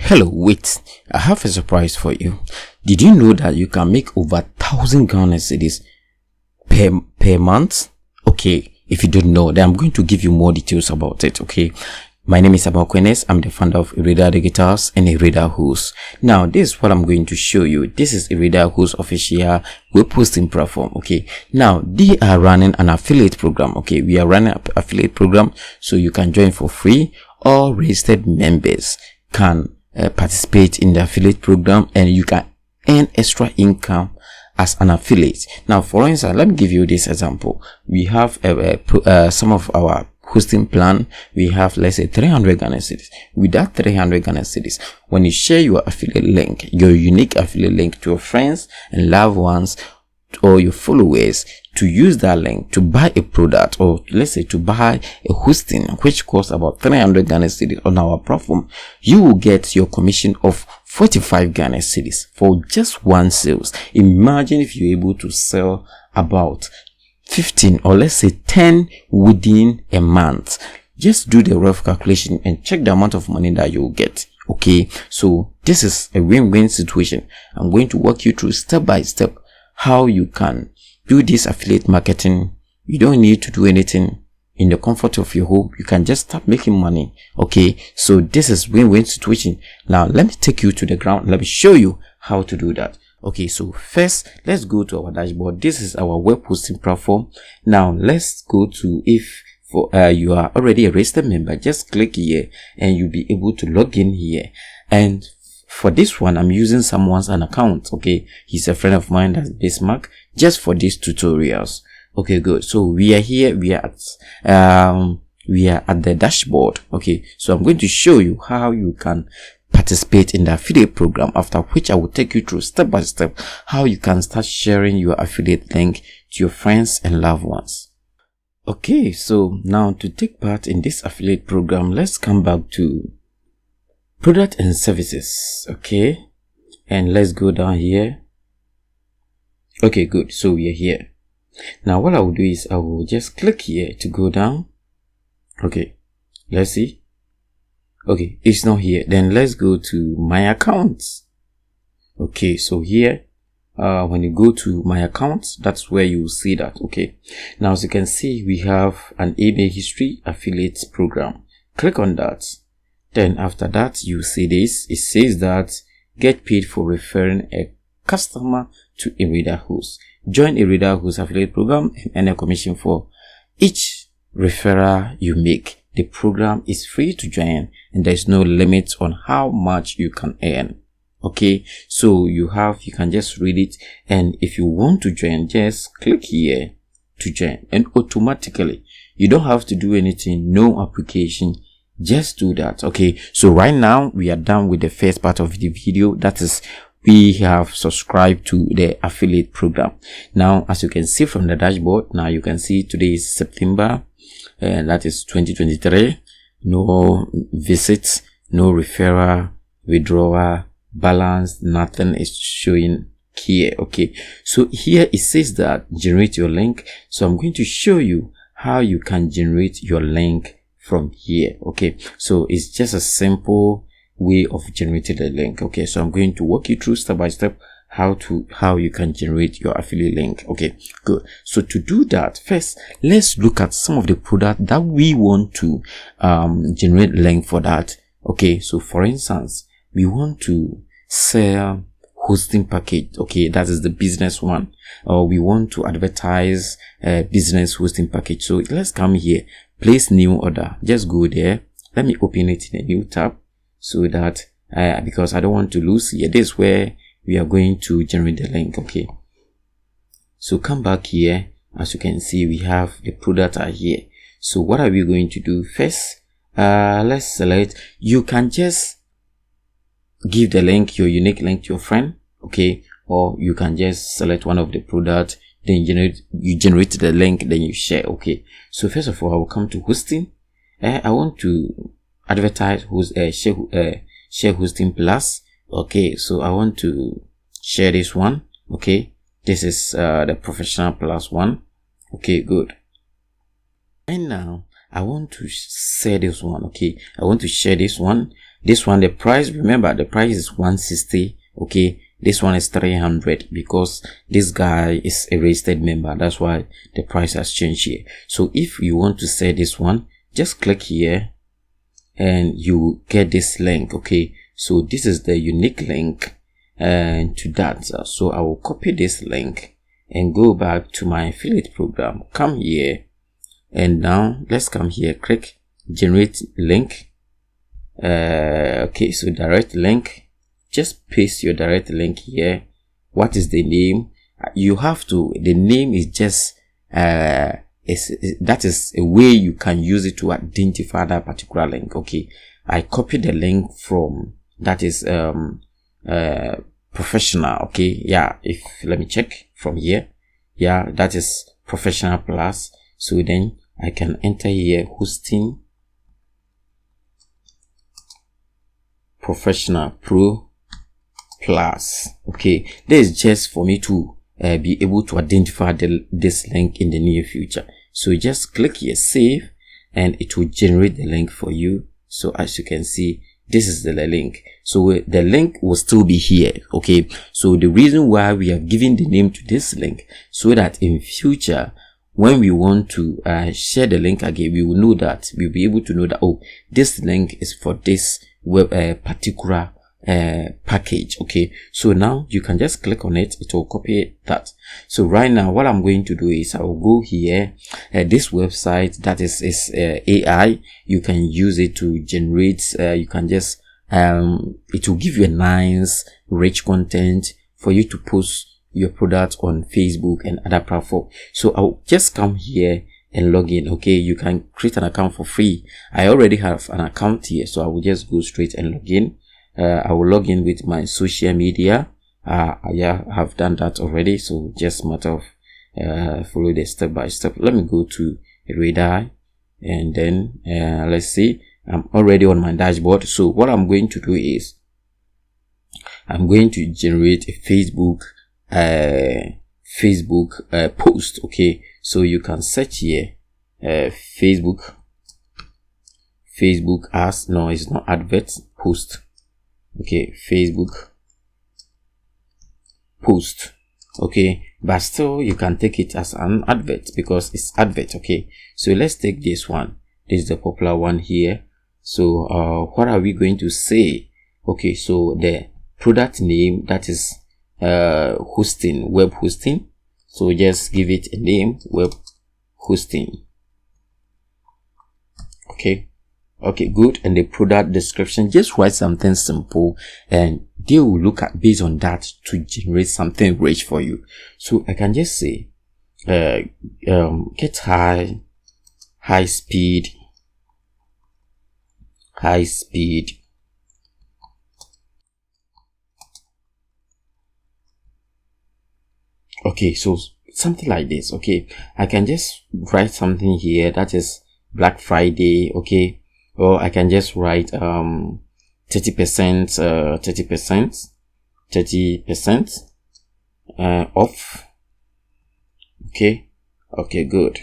Hello, wait, I have a surprise for you. Did you know that you can make over 1,000 Ghana cedis per month? Okay, if you don't know, then I'm going to give you more details about it, okay? My name is Abel Quenes. I'm the founder of Irida Digitals and Irida Host. Now, this is what I'm going to show you. This is Irida Host official web hosting platform, okay? Now, they are running an affiliate program, okay? We are running an affiliate program, so you can join for free. All registered members can participate in the affiliate program, and you can earn extra income as an affiliate. Now, for instance, let me give you this example. We have some of our hosting plan. We have, let's say, 300 Ghana cedis. With that 300 Ghana cedis, when you share your affiliate link, your unique affiliate link to your friends and loved ones or your followers, to use that link to buy a product, or let's say to buy a hosting which costs about 300 Ghana cedis on our platform, you will get your commission of 45 Ghana cedis for just one sales. Imagine if you're able to sell about 15 or let's say 10 within a month. Just do the rough calculation and check the amount of money that you'll get. Okay, so this is a win-win situation. I'm going to walk you through step by step how you can do this affiliate marketing. You don't need to do anything. In the comfort of your home, you can just start making money. Okay, so this is win-win situation. Now let me take you to the ground. Let me show you how to do that. Okay, so first let's go to our dashboard. This is our web hosting platform. Now let's go to, if you are already a registered member, just click here and you'll be able to log in here. And for this one, I'm using someone's account. Okay, he's a friend of mine, that's Bismarck, just for these tutorials. Okay, good. So we are here. We are at the dashboard. Okay, so I'm going to show you how you can participate in the affiliate program, after which I will take you through step by step how you can start sharing your affiliate link to your friends and loved ones. Okay, so now to take part in this affiliate program, let's come back to product and services. Okay, and let's go down here. Okay, good. So we are here. Now what I will do is I will just click here to go down. Okay, let's see. Okay, it's not here. Then let's go to my accounts. Okay, so here, when you go to my accounts, that's where you will see that. Okay, now as you can see, we have an email history affiliate program. Click on that. Then after that, you see this. It says that get paid for referring a customer to Irida Host. Join Irida Host affiliate program and earn a commission for each referral you make. The program is free to join and there's no limit on how much you can earn. Okay, so you can just read it, and if you want to join, just click here to join, and automatically you don't have to do anything, no application, just do that. Okay, so right now we are done with the first part of the video. That is, we have subscribed to the affiliate program. Now as you can see from the dashboard, now you can see today is September, and that is 2023. No visits, no referral, withdrawal, balance, nothing is showing here. Okay, so here it says that generate your link. So I'm going to show you how you can generate your link from here. Okay, so it's just a simple way of generating the link. Okay, so I'm going to walk you through step by step how you can generate your affiliate link. Okay, good. So to do that, first let's look at some of the product that we want to generate link for that. Okay, so for instance, we want to sell hosting package. Okay, that is the business one, or we want to advertise a business hosting package. So let's come here, place new order. Just go there. Let me open it in a new tab so that because I don't want to lose here. This is where we are going to generate the link. Okay, so come back here. As you can see, we have the product are here. So what are we going to do first? Let's select. You can just give the link, your unique link, to your friend. Okay, or you can just select one of the products, then you generate the link, then you share. Okay, so first of all, I will come to hosting. I want to advertise share hosting plus. Okay, so I want to share this one. Okay, this is the professional plus one. Okay, good. And now I want to share this one. Okay, I want to share this one. This one, the price, remember the price is 160. Okay, this one is 300 because this guy is a registered member. That's why the price has changed here. So if you want to sell this one, just click here and you get this link. Okay, so this is the unique link to that. So I will copy this link and go back to my affiliate program. Come here, and now let's come here, click generate link. Okay, so direct link. Just paste your direct link here. What is the name? You have to, the name is just that is a way you can use it to identify that particular link. Okay, I copied the link from, that is professional. Okay, yeah, if let me check from here. Yeah, that is professional plus. So then I can enter here hosting professional pro plus. Okay, this is just for me to be able to identify this link in the near future. So just click here save and it will generate the link for you. So as you can see, this is the link. So the link will still be here. Okay, so the reason why we have given the name to this link, so that in future when we want to share the link again, we will know that, we'll be able to know that, oh, this link is for this web particular package. Okay, so now you can just click on it, it will copy that. So right now what I'm going to do is I will go here, this website that is AI, you can use it to generate, you can just it will give you a nice rich content for you to post your product on Facebook and other platforms. So I'll just come here and log in. Okay, you can create an account for free. I already have an account here, so I will just go straight and log in. I will log in with my social media. Yeah, I have done that already, so just matter of follow the step by step. Let me go to Radar, and then let's see, I'm already on my dashboard. So what I'm going to do is I'm going to generate a Facebook post. Okay, so you can search here Facebook as, no, it's not advert, post. Okay, Facebook post. Okay, but still you can take it as an advert because it's advert. Okay, so let's take this one. This is the popular one here. So what are we going to say? Okay, so the product name, that is hosting, web hosting. So just give it a name, web hosting. Okay, good. And the product description, just write something simple and they will look at based on that to generate something rich for you. So I can just say get high speed. Okay, so something like this. Okay, I can just write something here that is Black Friday. Okay, or I can just write 30% off. Okay, good.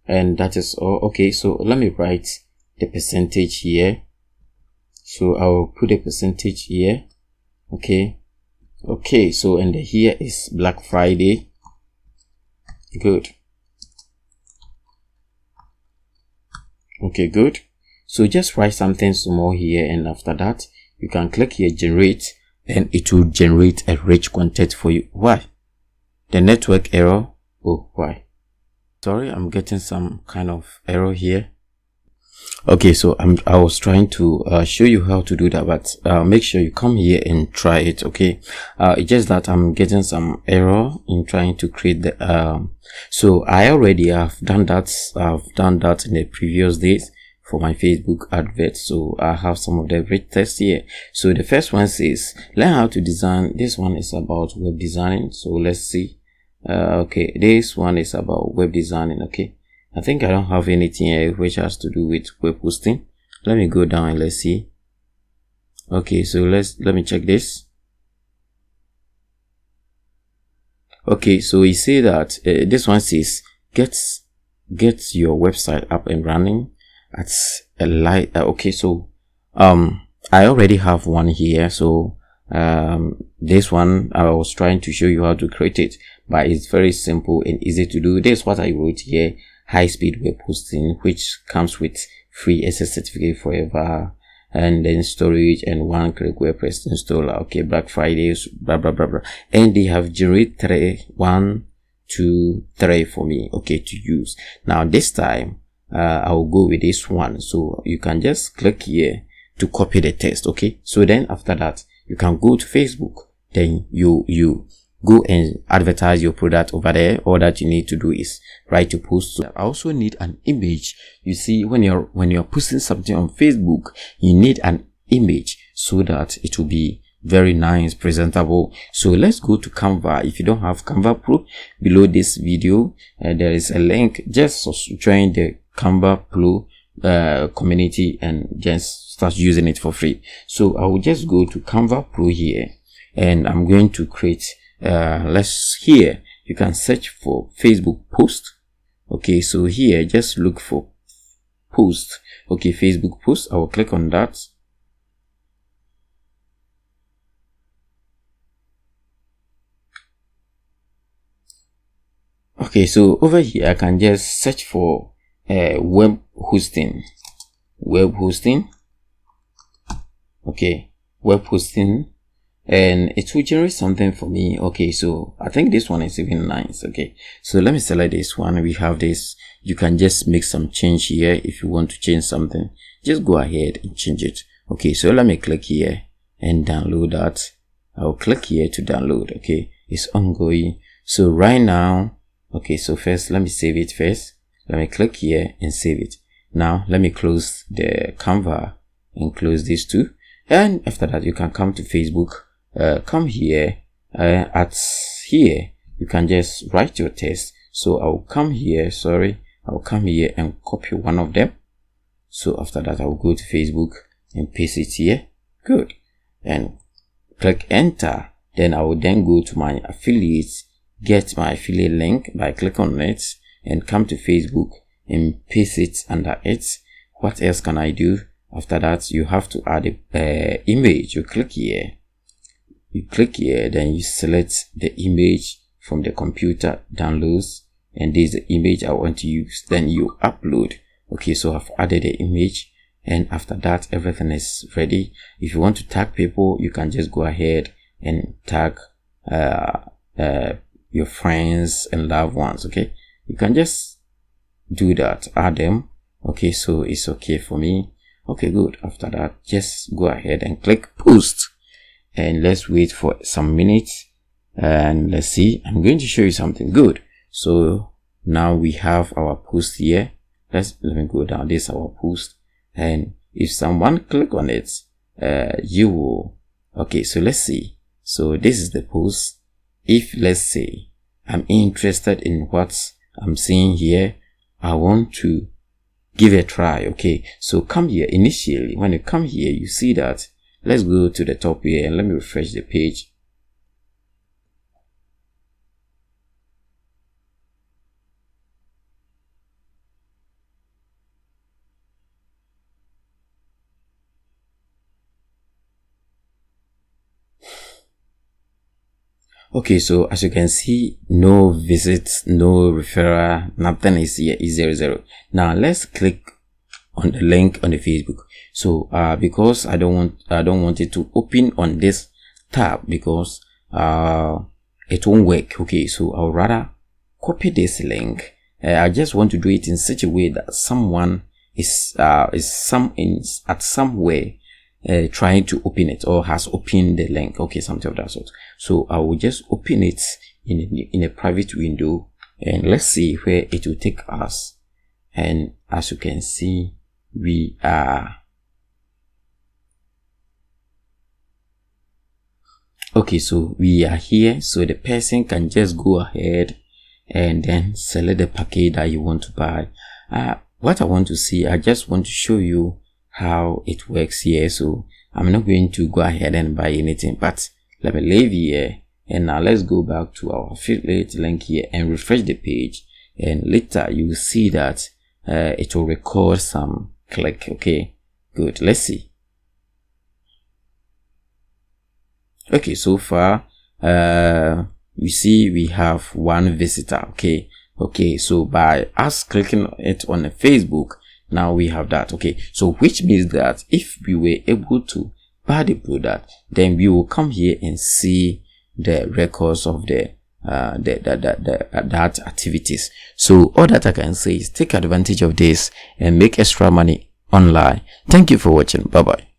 And that is all. Okay, so let me write the percentage here. So I will put a percentage here. Okay, so and here is Black Friday. Good. Okay, good. So just write something small here, and after that you can click here generate, and it will generate a rich content for you. Why? The network error. Oh, why? Sorry, I'm getting some kind of error here. Okay, so I was trying to show you how to do that, but make sure you come here and try it. Okay, it's just that I'm getting some error in trying to create the so I already have done that. I've done that in the previous days for my Facebook advert. So I have some of the rich text here. So the first one says learn how to design. This one is about web designing, so let's see. Okay, this one is about web designing. Okay, I think I don't have anything here which has to do with web hosting. Let me go down and let's see. Okay, so let me check this. Okay, so we see that this one says get your website up and running at a light. Okay, so I I already have one here. So this one I was trying to show you how to create it, but it's very simple and easy to do. This is what I wrote here: high speed web hosting, which comes with free access certificate forever, and then storage and one-click WordPress installer. Okay, Black Fridays, blah blah blah blah, and they have generated 1, 2, 3 for me, okay, to use. Now this time I'll go with this one. So you can just click here to copy the text. Okay, so then after that you can go to Facebook, then you go and advertise your product over there. All that you need to do is write to post. I also need an image. You see, when you're posting something on Facebook, you need an image so that it will be very nice, presentable. So let's go to Canva. If you don't have Canva Pro, below this video there is a link. Just join the Canva Pro community and just start using it for free. So I will just go to Canva Pro here, and I'm going to create here you can search for Facebook post. Okay, so here just look for post. Okay, Facebook post. I will click on that. Okay, so over here I can just search for web hosting. Okay, web hosting, and it will generate something for me. Okay, so I think this one is even nice. Okay, so let me select this one. We have this. You can just make some change here. If you want to change something, just go ahead and change it. Okay, so let me click here and download that. I'll click here to download. Okay, it's ongoing. So right now, okay, so first let me save it first. Let me click here and save it. Now let me close the Canva and close these two, and after that you can come to Facebook. Come here, here you can just write your text. So I'll come here, I'll come here and copy one of them. So after that I'll go to Facebook and paste it here. Good, and click enter. Then I will then go to my affiliates, get my affiliate link by click on it, and come to Facebook and paste it under it. What else can I do? After that you have to add a image. You click here, then you select the image from the computer downloads, and this is the image I want to use. Then you upload. Okay, so I've added the image, and after that everything is ready. If you want to tag people, you can just go ahead and tag your friends and loved ones. Okay, you can just do that, add them. Okay, so it's okay for me. Okay, good. After that, just go ahead and click post, and let's wait for some minutes, and let's see. I'm going to show you something good. So now we have our post here. Let me go down. This is our post, and if someone click on it, you will. Okay, so let's see. So this is the post. If let's say I'm interested in what I'm seeing here, I want to give it a try. Okay, so come here. Initially, when you come here, you see that. Let's go to the top here and let me refresh the page. Okay, so as you can see, no visits, no referral, nothing is here, is 0. Now let's click on the link on the Facebook. So because I don't want it to open on this tab, because it won't work. Okay, so I'll rather copy this link. I just want to do it in such a way that someone is somewhere trying to open it, or has opened the link. Okay, something of that sort. So I will just open it in a private window, and let's see where it will take us. And as you can see, we are okay, so we are here. So the person can just go ahead and then select the package that you want to buy. What I want to see, I just want to show you how it works here. So I'm not going to go ahead and buy anything, but let me leave here, and now let's go back to our affiliate link here and refresh the page, and later you will see that it will record some click. Okay, good. Let's see. Okay, so far, you see we have one visitor. Okay, so by us clicking it on the Facebook, now we have that. Okay, so which means that if we were able to buy the product, then we will come here and see the records of that activities. So all that I can say is take advantage of this and make extra money online. Thank you for watching. Bye bye.